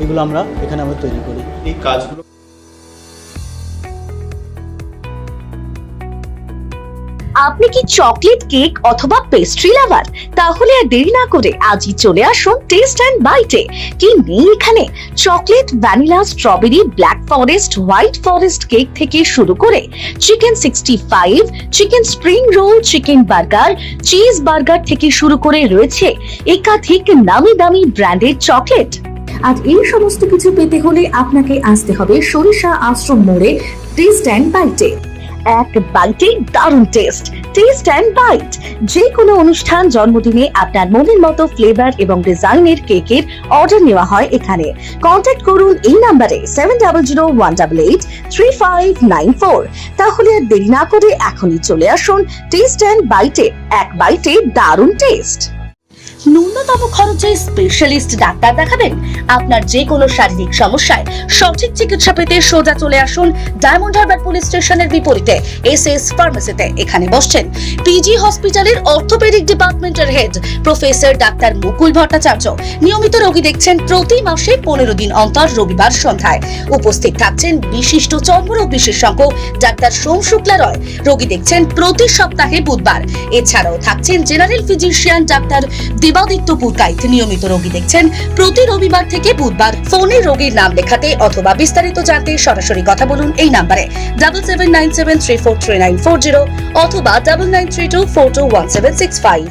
এগুলো আমরা এখানে তৈরি করি। এই কাজগুলো আপনি কি চকলেট কেক অথবা পেস্ট্রি লাভার? তাহলে আর দেরি না করে আজই চলে আসুন টেস্ট অ্যান্ড বাইটে। কি নেই এখানে? Chocolate, vanilla, strawberry, black forest, white forest cake থেকে শুরু করে chicken 65, chicken spring roll, chicken burger, cheese burger থেকে শুরু করে রয়েছে একাধিক নামি দামি ব্র্যান্ডের চকলেট। আজ এই সমস্ত কিছু পেতে হলে আপনাকে আসতে হবে সরিষা আশ্রম মোড়ে টেস্ট অ্যান্ড বাইটে। এক বাইটে দারুণ টেস্ট। টেস্ট অ্যান্ড বাইট যে কোনো অনুষ্ঠান, জন্মদিনে আপনার মনের মতো ফ্লেভার এবং ডিজাইনের কেকের অর্ডার নেওয়া হয় এখানে। কন্ট্যাক্ট করুন এই নাম্বারে 7001883594। তাহলে আর দেরি না করে এখনই চলে আসুন টেস্ট অ্যান্ড বাইটে। এক বাইটে দারুণ টেস্ট। ন্যূনতম খরচে স্পেশালিস্ট ডাক্তার দেখাবেন? আপনার যে কোনো শারীরিক সমস্যায় সঠিক চিকিৎসা পেতে সোজা চলে আসুন ডায়মন্ড হারবার পুলিশ স্টেশনের বিপরীতে এসএস ফার্মেসিতে। এখানে বসছেন পিজি হসপিটালের অর্থোপেডিক ডিপার্টমেন্টের হেড প্রফেসর ডাক্তার মুকুল ভট্টাচার্য। নিয়মিত রোগী দেখছেন প্রতি মাসে 15 দিন অন্তর রবিবার সন্ধ্যায়। উপস্থিত থাকছেন বিশিষ্ট চর্মরোগ বিশেষজ্ঞ ডাক্তার সোম শুক্লা রয়। রোগী দেখছেন প্রতি সপ্তাহে বুধবার। এছাড়াও থাকছেন general physician doctor Debaditya Purkait. নিয়মিত রোগী দেখছেন প্রতি রবিবার থেকে বুধবার। ফোনে রোগীর নাম লেখাতে অথবা বিস্তারিত জানতে সরাসরি কথা বলুন এই নাম্বারে 7797343940 অথবা 9932421765।